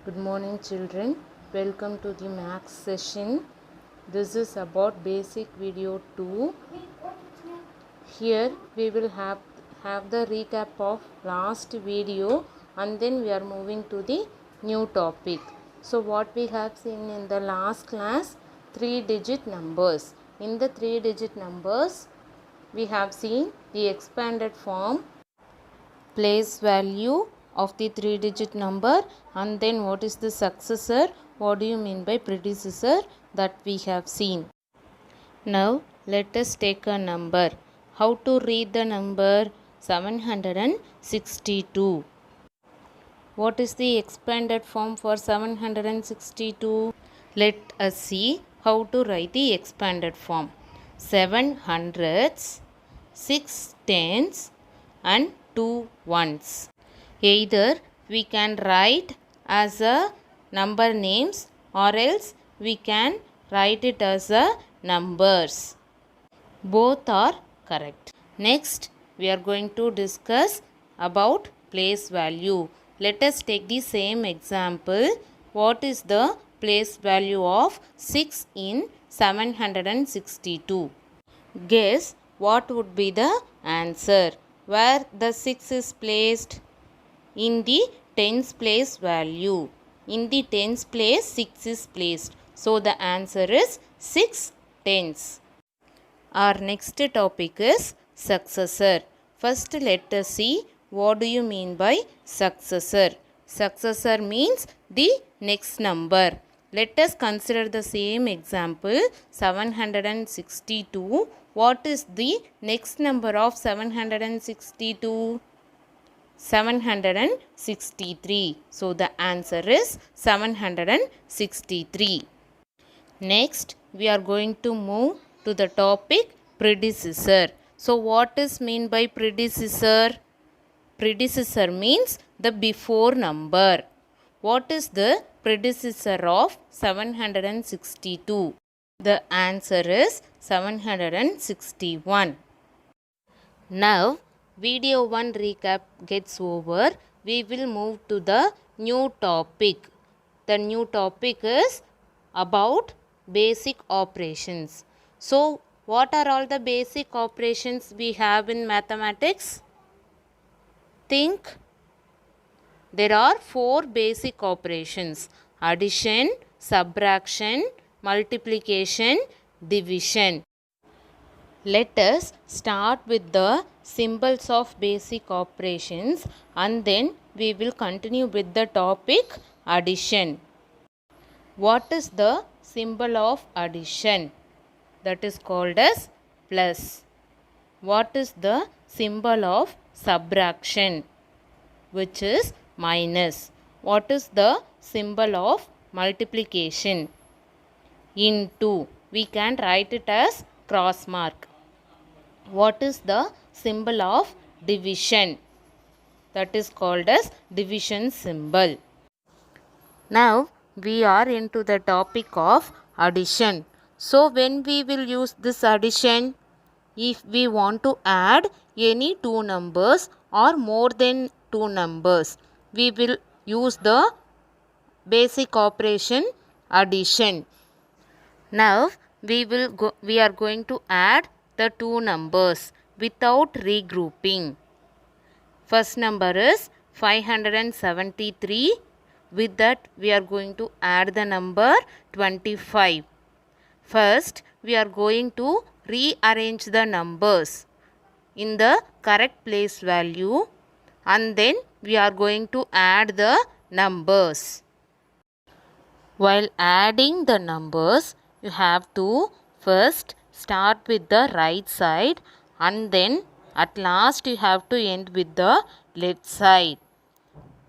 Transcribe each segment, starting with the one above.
Good morning, children. Welcome to the maths session. This is about basic video 2. Here we will have the recap of last video and then we are moving to the new topic. So what we have seen in the last class, 3-digit numbers. In the 3-digit numbers, we have seen the expanded form, place value of the 3-digit number, and then what is the successor, what do you mean by predecessor, that we have seen. Now let us take a number. How to read the number 762? What is the expanded form for 762? Let us see how to write the expanded form. 7 hundreds, 6 tens and 2 ones. Either we can write as a number names or else we can write it as a numbers. Both are correct. Next, we are going to discuss about place value. Let us take the same example. What is the place value of 6 in 762? Guess what would be the answer? Where the 6 is placed? In the tens place value. In the tens place 6 is placed. So the answer is 6 tens. Our next topic is successor. First let us see what do you mean by successor. Successor means the next number. Let us consider the same example 762. What is the next number of 762? 763. So the answer is 763. Next, we are going to move to the topic predecessor. So what is mean by predecessor? Predecessor means the before number. What is the predecessor of 762? The answer is 761. Now, video 1 recap gets over. We will move to the new topic. The new topic is about basic operations. So, what are all the basic operations we have in mathematics? Think. There are 4 basic operations: addition, subtraction, multiplication, division. Let us start with the symbols of basic operations and then we will continue with the topic addition. What is the symbol of addition? That is called as plus. What is the symbol of subtraction? Which is minus. What is the symbol of multiplication? Into. We can write it as cross mark. What is the symbol of division? That is called as division symbol. Now we are into the topic of addition. So when we will use this addition? If we want to add any 2 numbers or more than 2 numbers, we will use the basic operation addition. Now we are going to add the 2 numbers without regrouping. First number is 573. With that we are going to add the number 25. First we are going to rearrange the numbers in the correct place value and then we are going to add the numbers. While adding the numbers, you have to first start with the right side and then at last you have to end with the left side.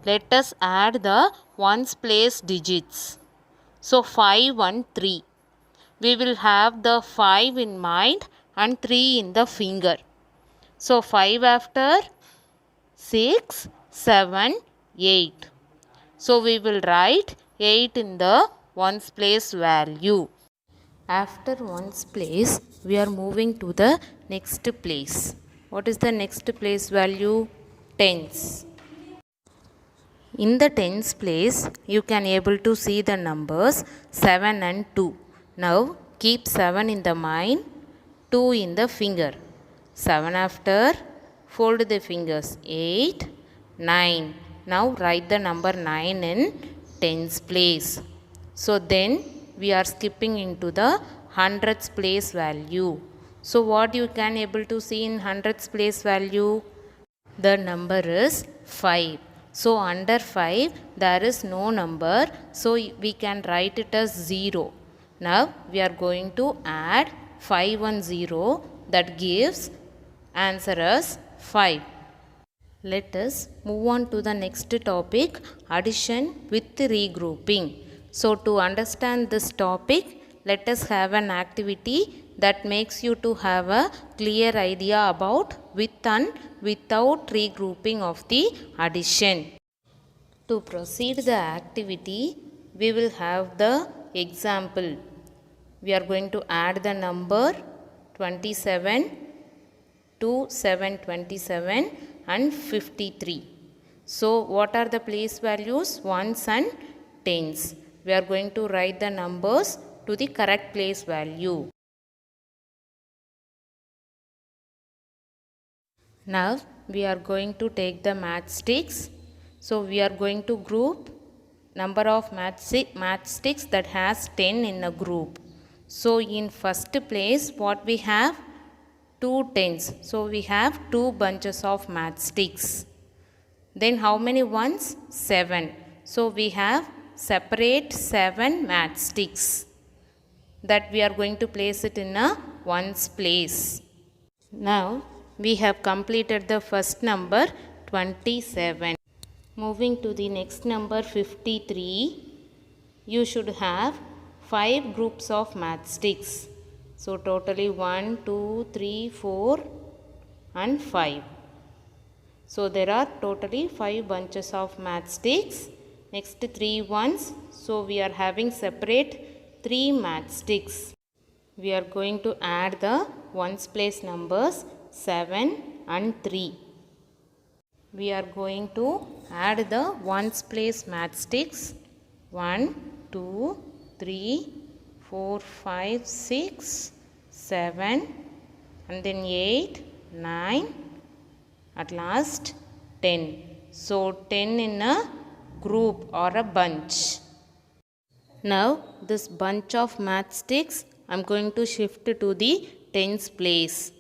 Let us add the ones place digits. So 5 and 3. We will have the 5 in mind and 3 in the finger. So 5 after 6, 7, 8. So we will write 8 in the ones place value. After ones place, we are moving to the next place. What is the next place value? Tens. In the tens place, you can able to see the numbers 7 and 2. Now keep 7 in the mind, 2 in the finger. 7 after, fold the fingers, 8, 9. Now write the number 9 in tens place. So then we are skipping into the hundreds place value. So what you can able to see in hundreds place value? The number is 5. So under 5 there is no number, so we can write it as 0. Now we are going to add 5 and 0, that gives answer as 5. Let us move on to the next topic, addition with regrouping. So to understand this topic, let us have an activity that makes you to have a clear idea about with and without regrouping of the addition. To proceed the activity, we will have the example. We are going to add the number 27 to 727 and 53. So what are the place values? Ones and tens. We are going to write the numbers to the correct place value. Now we are going to take the matchsticks. So we are going to group number of matchsticks that has 10 in a group. So in first place what we have? 2 tens. So we have 2 bunches of matchsticks. Then how many ones? 7. So we have separate 7 matchsticks that we are going to place it in a ones place. Now we have completed the first number 27. Moving to the next number 53, you should have 5 groups of matchsticks. So totally 1, 2, 3, 4 and 5. So there are totally 5 bunches of matchsticks. Next 3 ones. So we are having separate 3 matchsticks. We are going to add the ones place numbers 7 and 3. We are going to add the ones place matchsticks 1, 2, 3, 4, 5, 6, 7 and then 8, 9, at last 10. So 10 in a group or a bunch. Now this bunch of matchsticks I am going to shift to the tens place.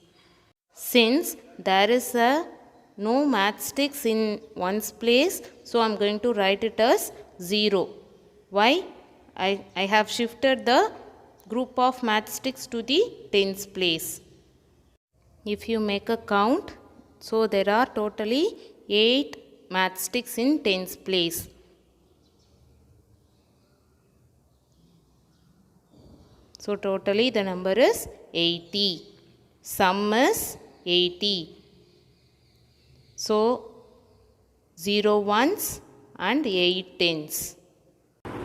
Since there is no matchsticks in ones place, so I am going to write it as 0. Why? I have shifted the group of matchsticks to the tens place. If you make a count, so there are totally 8 matchsticks in tens place. So totally the number is 80. Sum is 80. So 0 ones and 8 tens.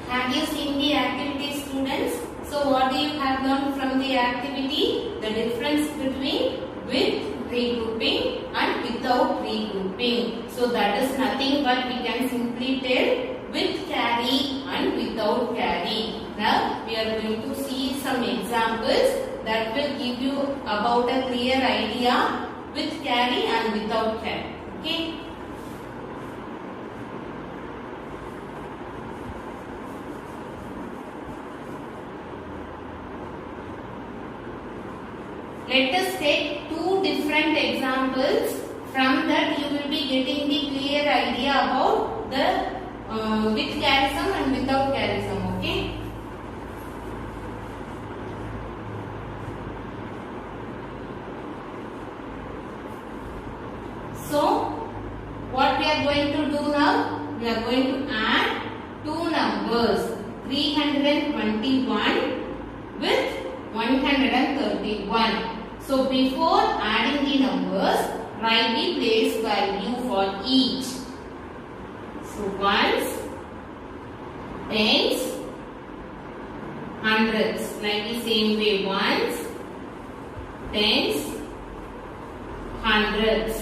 Have you seen the activity, students? So what do you have learned from the activity? The difference between with regrouping and without regrouping. So that is nothing but we can simply tell with carry and without carry. Now we are going to see some examples that will give you about a clear idea with carry and without carry. Okay. Let us take 2 different examples. From that you will be getting the clear idea about the with carry sum and without carry sum. Okay. So what we are going to do now? We are going to add 2 numbers 321 with 131. So before adding the numbers, write the place value for each. So ones, tens, hundreds. Like the same way, ones, tens, hundreds.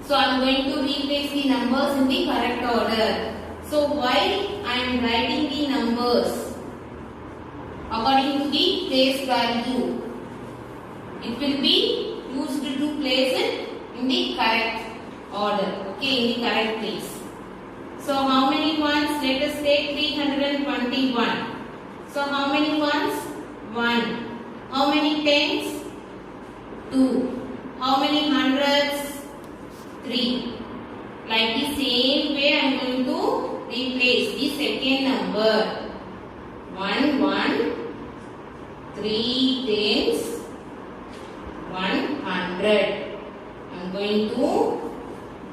So I am going to replace the numbers in the correct order. So while I am writing the numbers according to the place value, it will be used to place it in the correct order, okay, in the correct place. So how many ones? Let us take 321. So how many ones? 1. How many tens? 2. How many hundreds? 3. Like the same way I am going to replace the second number. 1, 1, 3 tens, 100. I am going to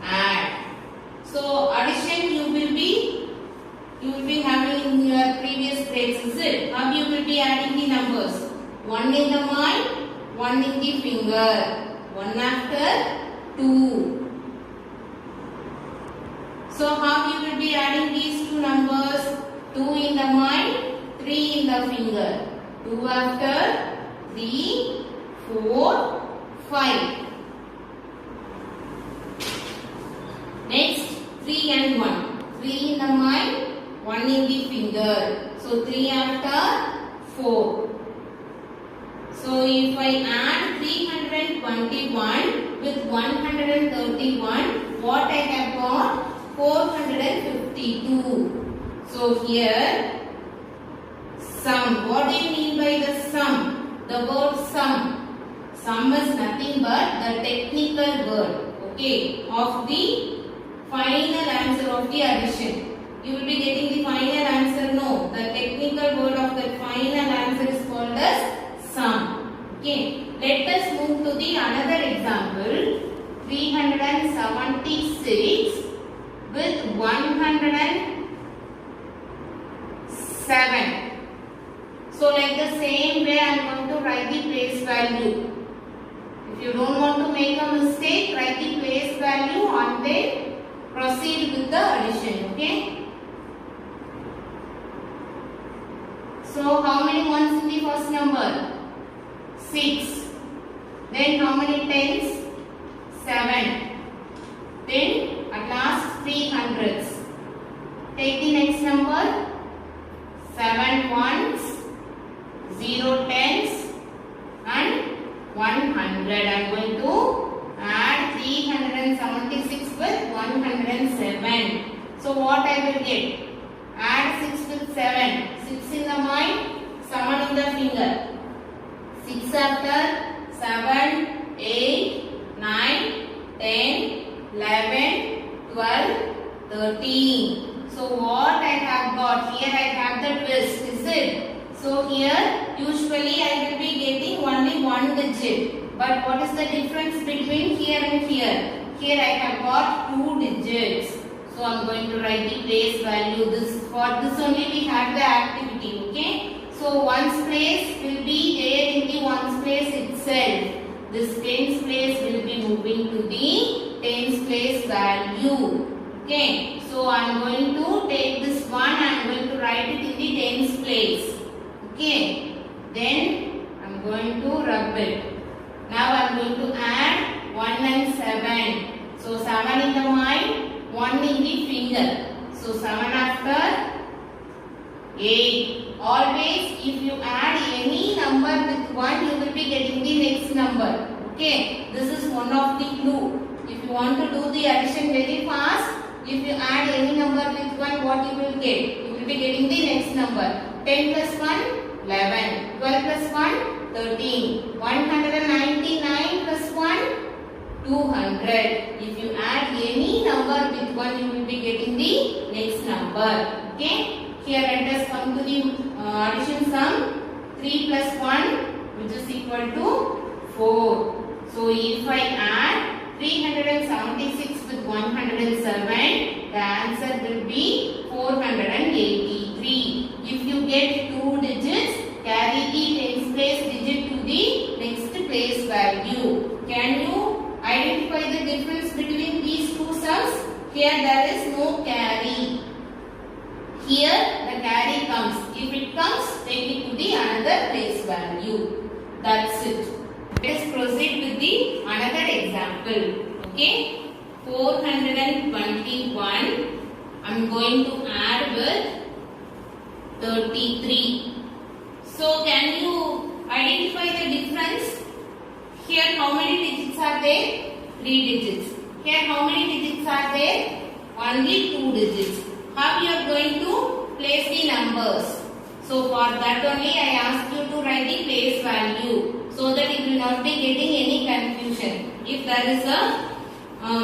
add. So addition you will be having in your previous grades, is it? How you will be adding the numbers? 1 in the mind, 1 in the finger. 1 after 2. So how you will be adding these two numbers? 2 in the mind, 3 in the finger. 2 after 3, 4, 5. Next, 3 and 1. 3 in the mind, 1 in the finger. So 3 after 4. So if I add 321 with 131, what I have got? 452. So here, sum. What do you mean by the sum? The word sum. Sum is nothing but the technical word, okay, of the final answer of the addition. You will be getting the final answer, no. The technical word of the final answer is called as sum. Okay. Let us move to the another example. 376 with 107. So like the same way I am going to write the place value. If you don't want to make a mistake, write the place value and then proceed with the addition, okay? So how many ones in the first number? 6. Then how many tens? 7. Then at last 3 hundreds. Take the next number. 7 ones, 0 tens and 100. I am going to add 376 with 107. So what I will get? Add 6 with 7. 6 in the mind, 7 in the finger. 6 after 7, 8, 9, 10, 11, 12, 13. So what I have got? Here I have the twist, is it? So here usually I will be getting only one digit. But what is the difference between here and here? Here I have got 2 digits. So I am going to write the place value. For this only we have the activity, okay? So ones place will be there in the ones place itself. This tens place will be moving to the tens place value. Okay. So I am going to take this one, I am going to write it in the tens place. Okay. Then I am going to rub it. Now I am going to add 1 and 7. So 7 in the mind, 1 in the finger. So 7 after 8. Always if you add any number with 1, you will be getting the next number. Okay. This is one of the clue. If you want to do the addition very fast, if you add any number with 1, what you will get? You will be getting the next number. 10 plus 1, 11. 12 plus 1, 13. 199 plus 1, 200. If you add any number with 1, you will be getting the next number. Okay. Here let us come to the addition sum. 3 plus 1, which is equal to 4. So if I add 376 with 107, the answer will be 483. If you get 2 digits, carry the tens place digit to the next place value. Can you identify the difference between these two sums? Here there is no carry. Here the carry comes. If it comes, take it to the another place value. That's it. Let us proceed with the another example. Okay. 421. I I'm going to add with 33. So can you identify the difference? Here how many digits are there? 3 digits. Here how many digits are there? Only 2 digits. How you are going to place the numbers? So for that only I asked you to write the place value, so that you will not be getting any confusion. If there is a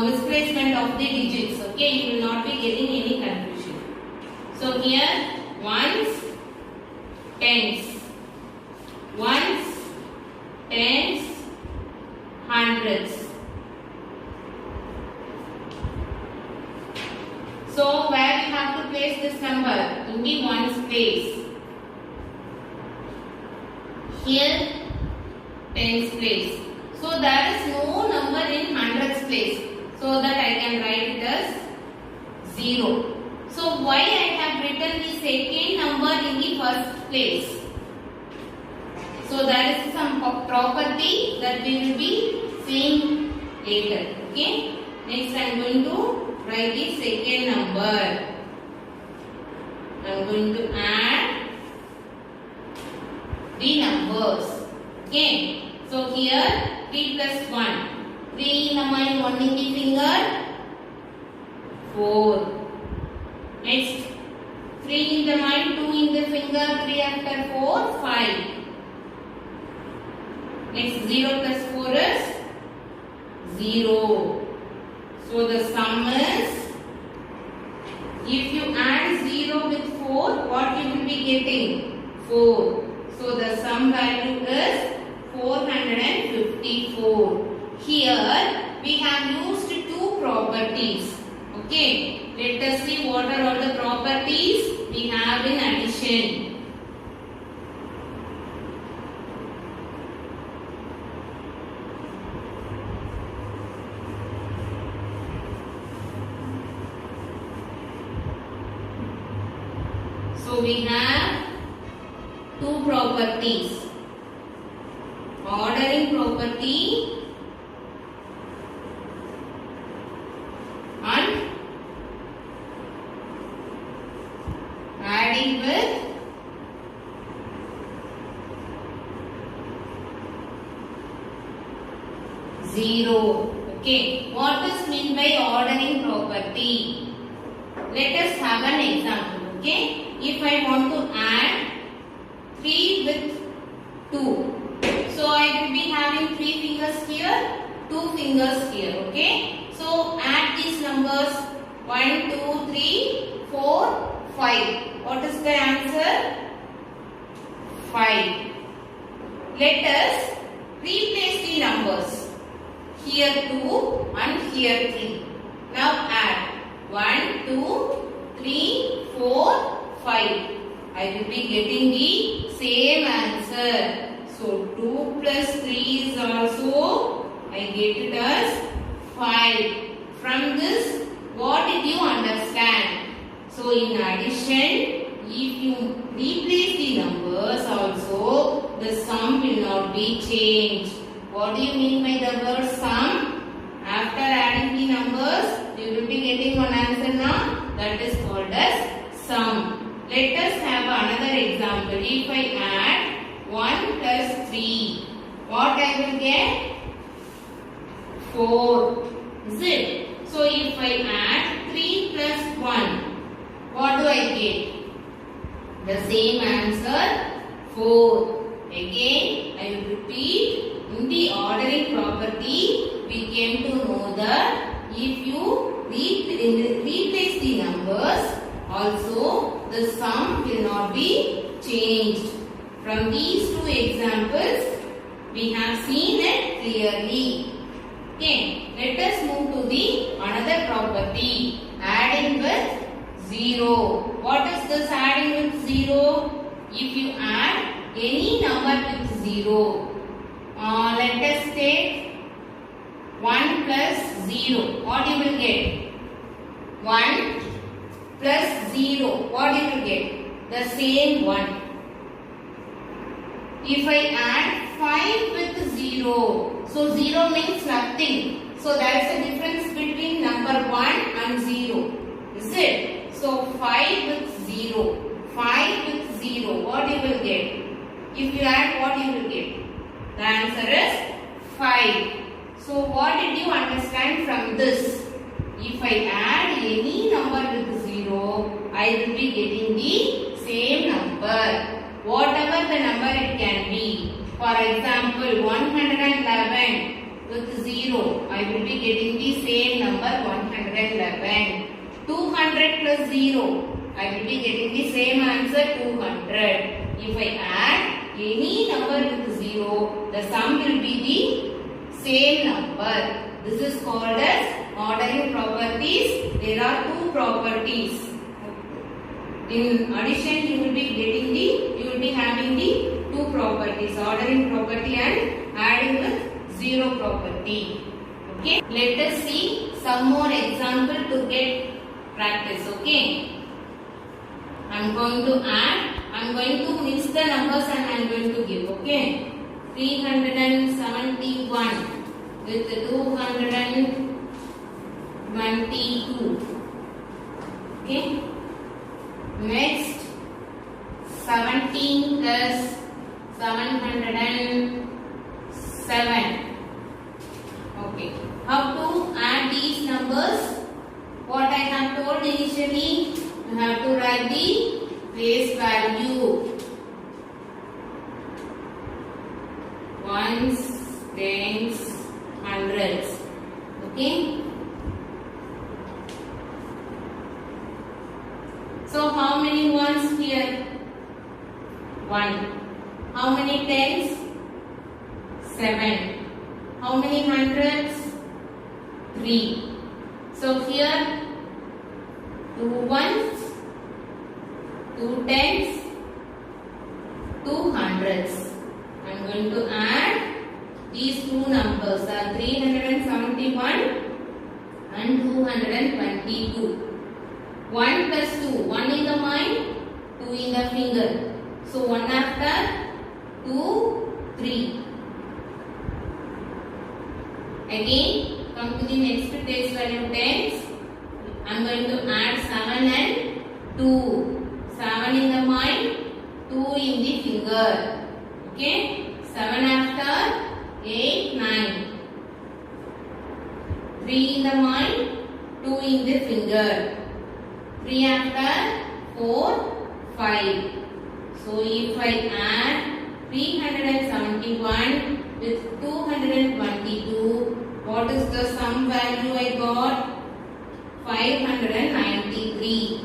misplacement of the digits, okay, you will not be getting any confusion. So here ones, tens, ones, tens, hundreds. So where we have to place this number? In the ones place. Here tens place. So there is no number in hundreds place. So that I can write it as 0. So why I have written the second number in the first place? So there is some property that we will be seeing later. Okay. Next I am going to write the second number. I am going to add the numbers. Okay. So here 3 plus 1. 3 in the mind, 1 in the finger. 4. Next 3 in the mind, 2 in the finger. 3 after 4, 5. Next 0 plus 4 is 0. So the sum is, if you add 0 with 4, what you will be getting? 4. So the sum value is 454. Here we have used two properties. Okay. Let us see what are all the properties we have in addition. So we have two properties. Ordering property and adding with zero. Okay. What is meant by ordering property? Let us have an example. Okay. If I want to add 3 with 2. So I will be having 3 fingers here, 2 fingers here. Okay. So add these numbers 1, 2, 3, 4, 5. What is the answer? 5. Let us replace the numbers. Here 2 and here 3. Now add 1, 2, 3, 4, 5. I will be getting the same answer. So 2 plus 3 is also, I get it as 5. From this, what did you understand? So in addition, if you replace the numbers also, the sum will not be changed. What do you mean by the word sum? After adding the numbers, you will be getting one answer now. That is called as sum. Let us have another example. If I add 1 plus 3, what I will get? 4. Is it? So if I add 3 plus 1, what do I get? The same answer, 4. Again, I will repeat. In the ordering property, we came to know that if you replace the numbers, also the sum will not be changed. From these two examples, we have seen it clearly. Okay, let us move to the another property, adding with 0. What is this adding with 0? If you add any number with 0, let us take 1 plus 0. What you will get? 1 plus 0. What you will get? The same 1. If I add 5 with 0, so 0 means nothing. So there is a difference between number 1 and 0. Is it? So 5 with 0. 5 with 0. What you will get? If you add, what you will get? The answer is 5. So what did you understand from this? If I add any number with 0, I will be getting the same number. Whatever the number it can be. For example, 111 with 0, I will be getting the same number 111. 200 plus 0, I will be getting the same answer 200. If I add any number with 0, the sum will be the same number. This is called as ordering properties. There are two properties. In addition, you will be having the two properties, ordering property and adding with 0 property. Okay. Let us see some more example to get practice. Okay. I am going to add. I am going to mix the numbers and I am going to give. Okay. 371 with 222. Okay. Next, 17 plus 707. Okay. How to add these numbers? What I have told initially, you have to write the place value. Ones, tens, hundreds. Okay. So how many ones here? 1. How many tens? 7. How many hundreds? 3. So here 2 ones, 2 tens, 2 hundreds. I am going to add these two numbers are 371 and 222. 1 plus 2, 1 in the mind, 2 in the finger. So 1 after 2, 3. Again, come to the next place value tens. I am going to add 7 and 2. 7 in the mind, 2 in the finger. Okay, 7 after 8, 9. 3 in the mind, 2 in the finger. 3 after 4, 5. So if I add 371 with 222, what is the sum value I got? 593.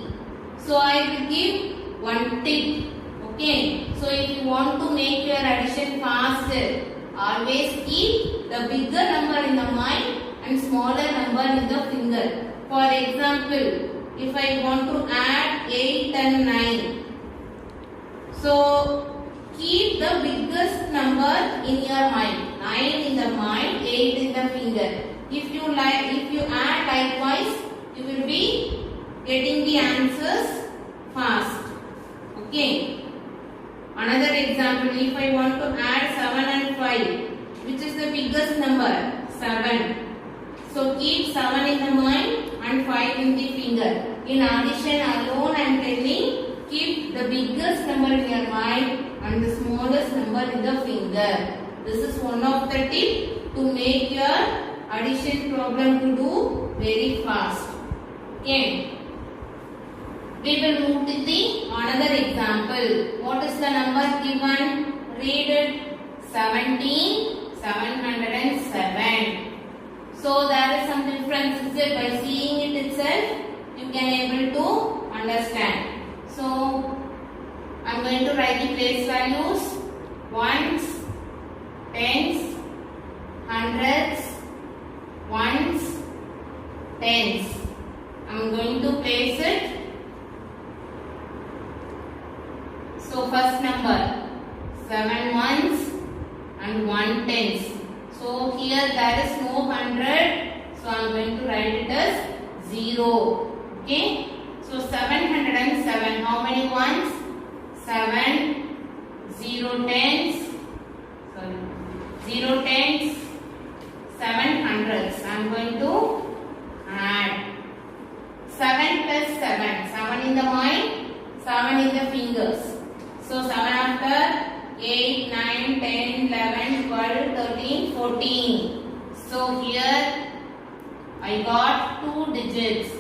So I will give one tip. Okay. So if you want to make your addition faster, always keep the bigger number in the mind and smaller number in the finger. For example, if I want to add 8 and 9, so keep the biggest number in your mind. 9 in the mind, 8 in the finger. If you add likewise, you will be getting the answers fast. Okay. Another example, if I want to add 7 and 5, which is the biggest number? 7. So keep 7 in the mind and 5 in the finger. In addition alone I am telling, keep the biggest number in your mind and the smallest number in the finger. This is one of the tips to make your addition problem to do very fast. Okay. We will move to the another example. What is the number given? Read it. 17,707. So there is some difference. By seeing it itself, you can able to understand. So I am going to write the place values. Ones, tens, hundreds, ones, tens. I am going to place it. So first number 7 ones and 1 tens. So here there is no 100. So I am going to write it as 0. Okay. So 707. How many ones? 7. 0 tens. Sorry. 0 tens. 7 hundreds. I am going to add 7 plus 7. 7 the mind? 7 in the fingers. So 7 after 8, 9, 10, 11, 12, 13, 14. So here I got 2 digits.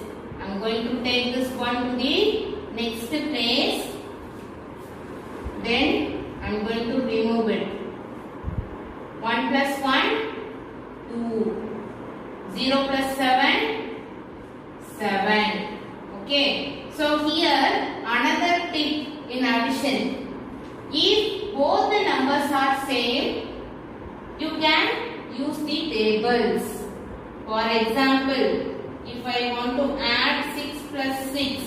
I am going to take this one to the next place. Then I am going to remove it. 1 plus 1, 2. 0 plus 7, 7. Okay. So here another tip in addition. If both the numbers are same, you can use the tables. For example, if I want to add 6 plus 6.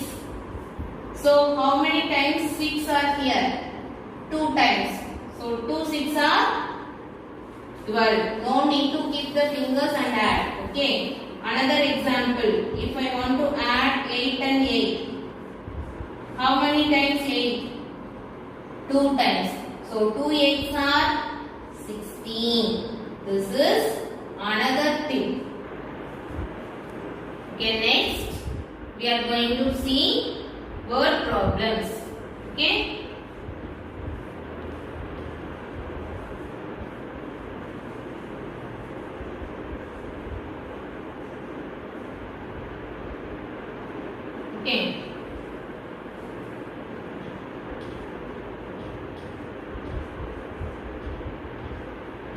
So how many times 6 are here? 2 times. So 2 6 are 12. No need to keep the fingers and add. Okay. Another example. If I want to add 8 and 8. How many times 8? 2 times. So 2 8s are 16. This is another tip. Okay, next we are going to see word problems. Okay. Okay.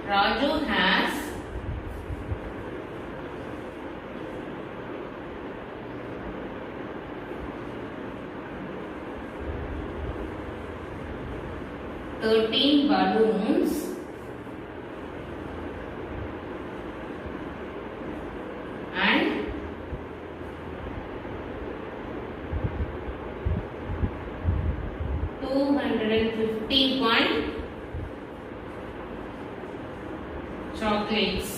Raju has 13 balloons and 251 chocolates.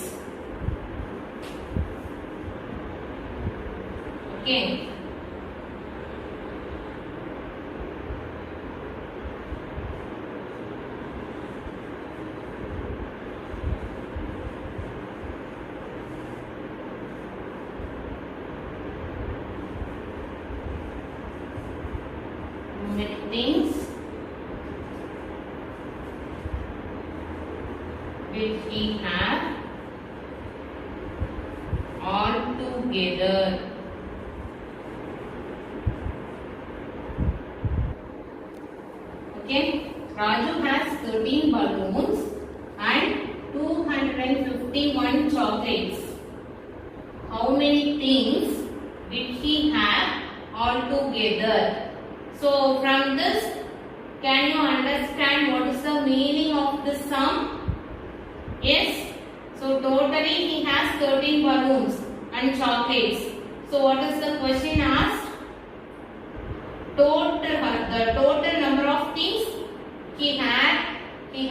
Okay. Many things which we have all together. Okay, Raju has 13 balloons and 251 chocolates. How many things did he have all together? So from this, can you understand what is the meaning of the sum? Yes. So totally he has 13 balloons and chocolates. So what is the question asked? The total number of things he has in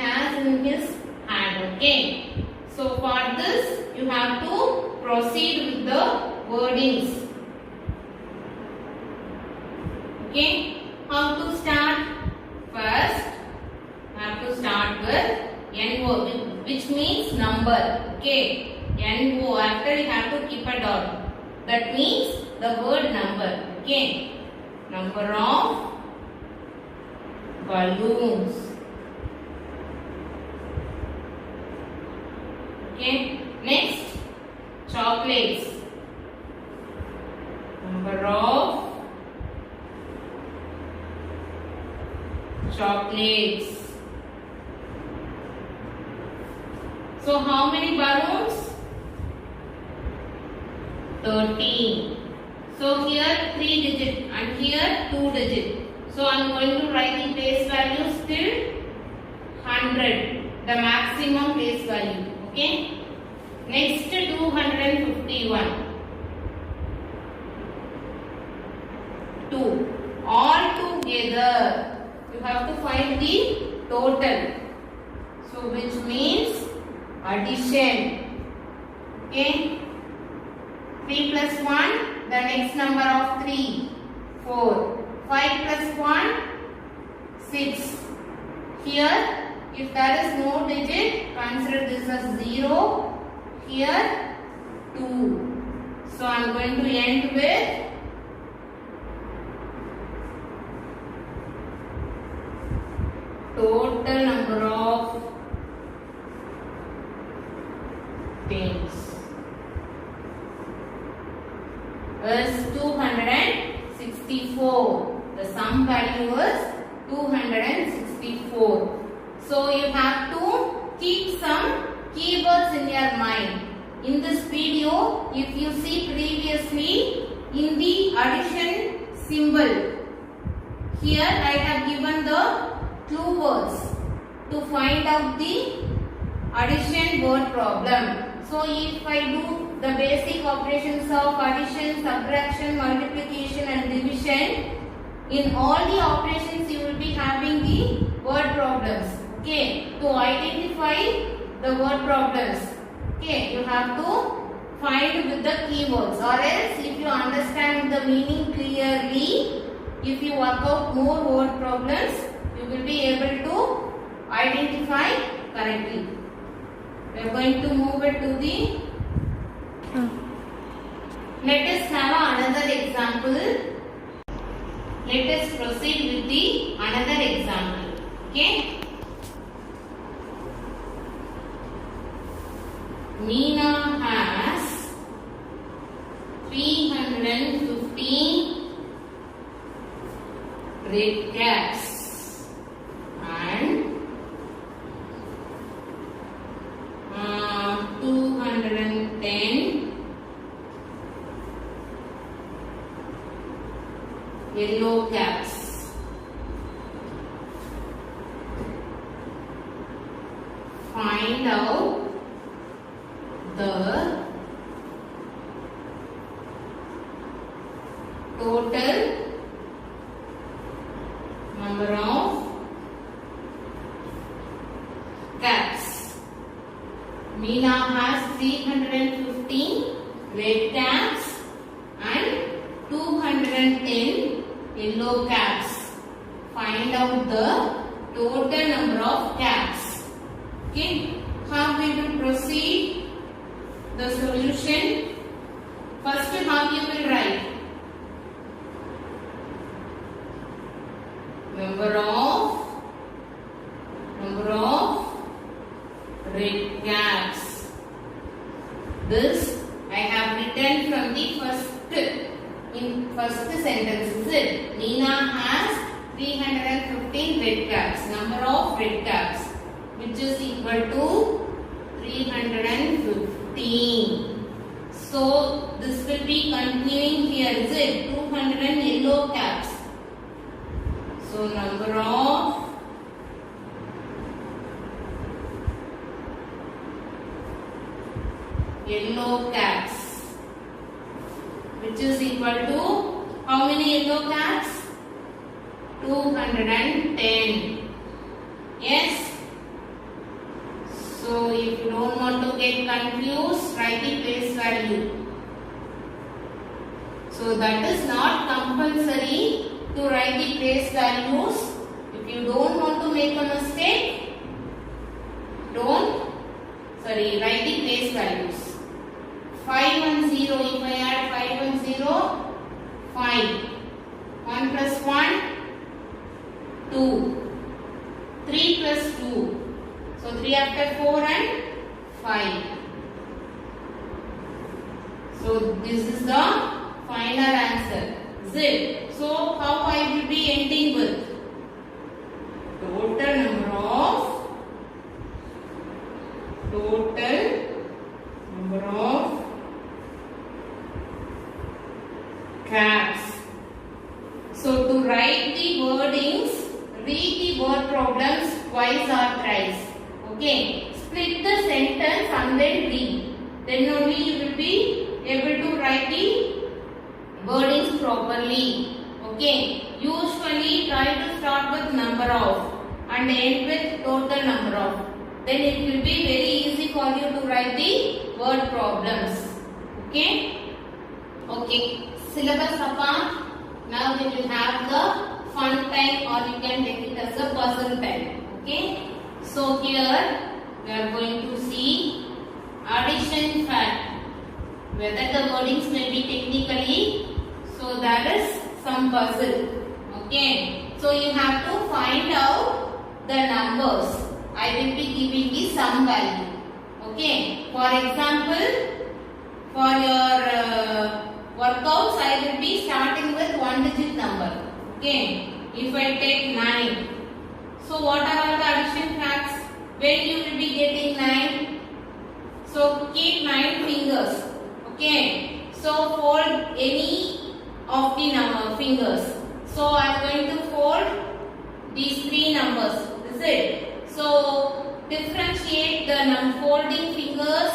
his hand. Okay. So for this you have to proceed with the wordings. Okay. How to start? First, I have to start with NO, which means number. Okay. NO, after you have to keep a dot. That means the word number. Okay. Number of balloons. Okay. Next, chocolates. Number of chocolates. So how many balloons? 13. So here 3 digit and here 2 digit. So I am going to write the place values till 100. The maximum place value. Okay. Next 251. 2. All together. You have to find the total. So which means addition. Okay. 3 plus 1, the next number of 3, 4. 5 plus 1, 6. Here, if there is no digit, consider this as 0. Here, 2. So I am going to end with total number of tens is 264. The sum value is 264. So you have to keep some keywords in your mind. In this video, if you see previously in the addition symbol, here I have given the clue words to find out the addition word problem. So if I do the basic operations of addition, subtraction, multiplication and division, in all the operations you will be having the word problems. Okay, to identify the word problems, okay, you have to find with the keywords, or else if you understand the meaning clearly, if you work out more word problems, you will be able to identify correctly. We are going to move it to the let us have another example. Let us proceed with the another example. Okay. Meena has 315 red caps and 210 yellow caps. Find out the total number of caps. Meena has 315 red caps and 210 yellow caps. Find out the total number of caps. Okay, how we will proceed the solution? First, how you will write number of red caps. This I have written from the first sentence. Is it? Meena has 315 red caps. Number of red caps, which is equal to 315. So this will be continuing here. Is it? 200 yellow caps. So number of yellow caps, which is equal to how many yellow caps? 210. Yes. So if you don't want to get confused, write the place value. So that is not compulsory to write the place values. If you don't want to make a mistake, write the place values. 510, if I add 510, 5. 1 plus 1, 2. 3 plus 2. So 3 after 4 and 5. So this is the final answer. Is it? So how I will be ending with? Total number of caps. So to write the wordings, read the word problems twice or thrice. Okay. Split the sentence and then read. Then only you will be able to write the wordings properly. Okay. Usually try to start with number of and end with total number of. Then it will be very easy for you to write the word problems. Okay. Okay. Syllabus apart. Now we will have the fun time, or you can take it as a puzzle time. Okay. So here we are going to see addition fact. Whether the wordings may be technically, so that is some puzzle. Okay. So you have to find out the numbers. I will be giving the sum value. Okay. For example, for your workouts, I will be starting with one digit number. Okay. If I take 9. So what are all the addition facts? When you will be getting 9? So keep 9 fingers. Okay. So fold any of the fingers. So I am going to fold these 3 numbers. Is it? So differentiate the folding fingers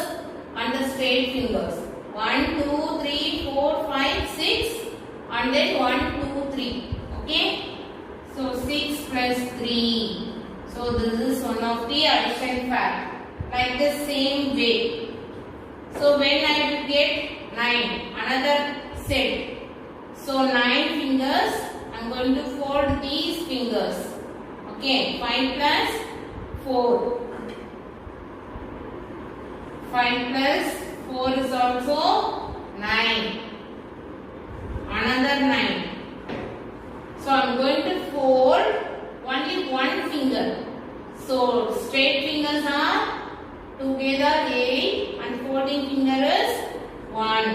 and the straight fingers. 1, 2, 3, 4, 5, 6 and then 1, 2, 3. Okay. So 6 plus 3. So this is one of the addition fact. Like the same way. So when I will get 9, another set. So 9 fingers, I am going to fold these fingers. Okay, 5 plus 4. 5 plus 4 is also 9. Another 9. So I am going to fold only one finger. So straight fingers are together 8 and folding finger is 1.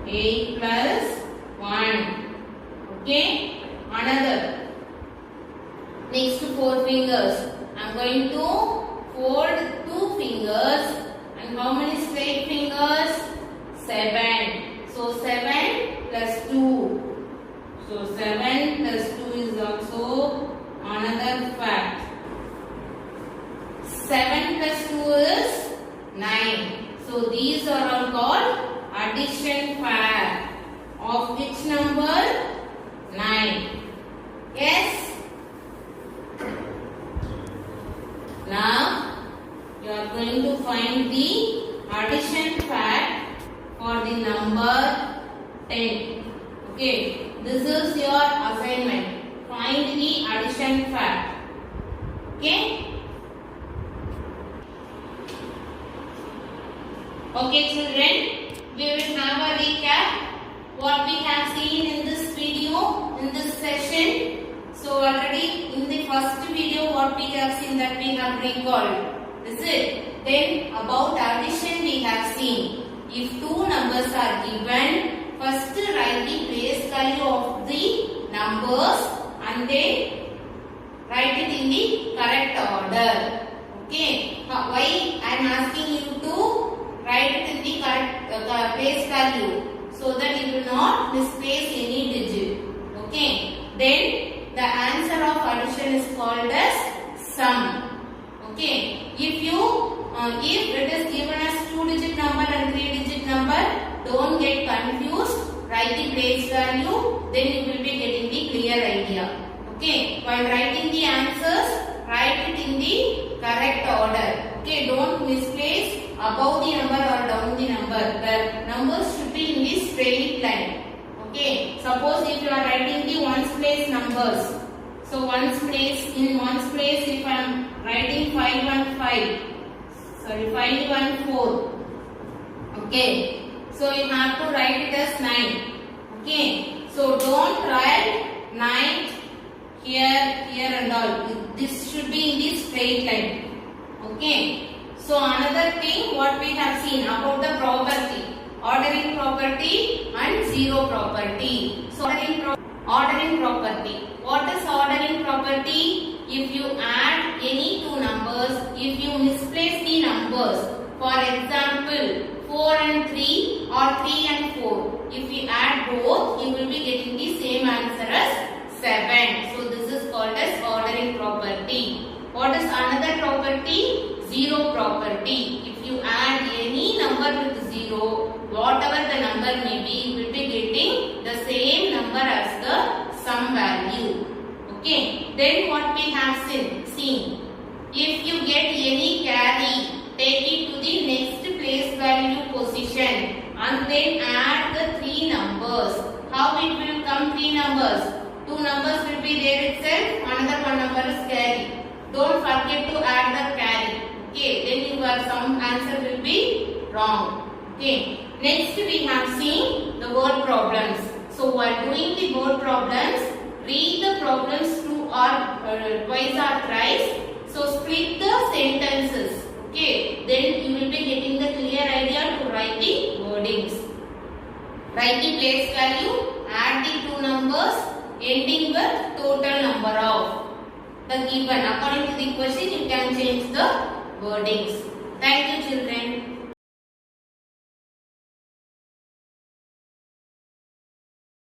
8 plus 1. Okay. Another. Next 4 fingers. I am going to fold 2 fingers. And how many straight fingers? 7. So 7 plus 2. So 7 plus 2 is also another fact. 7 plus 2 is 9. So these are all called addition fact. Of which number? 9. Yes? Now you are going to find the addition fact for the number 10. Okay. This is your assignment. Find the addition fact. Okay? Okay children, we will have a recap what we have seen in this video, in this session. So already in the first video what we have seen, that we have recalled. Is it? Then about addition we have seen. If 2 numbers are given, first write the place value of the numbers and then write it in the correct order. Okay. Why I am asking you to write it in the correct place value, so that you will not misplace any digit. Okay. Then the answer of addition is called as sum. Okay. If it is given as 2-digit number and 3-digit number, don't get confused. Write the place value, then you will be getting the clear idea. Okay. While writing the answers, write it in the correct order. Okay. Don't misplace above the number or down the number. The numbers should be in the straight line. Okay. Suppose if you are writing the ones place numbers. So ones place, in ones place if I am writing 514. Sorry, 514. Okay. So you have to write it as 9. Okay. So don't write 9 here and all. This should be in the straight line. Okay. So another thing what we have seen about the property. Ordering property and zero property. So ordering property. What is ordering property? If you add any 2 numbers, if you misplace the numbers, for example 4 and 3 or 3 and 4, if you add both, you will be getting the same answer as 7. So this is called as ordering property. What is another property? Zero property. If you add any number with 0, whatever the number may be, you will be getting the same number as the sum value. Okay. Then what we have seen. If you get any carry, take it to the next place value position and then add the 3 numbers. How it will come 3 numbers? 2 numbers will be there itself, another 1 number is carry. Don't forget to add the carry. Okay, then your sum answer will be wrong. Okay. Next we have seen the word problems. So while doing the word problems, read the problems throughout or twice or thrice. So split the sentences. Okay, then you will be getting the clear idea to write the wordings. Write the place value, add the two numbers, ending with total number of the given. According to the question, you can change the wordings. Thank you, children.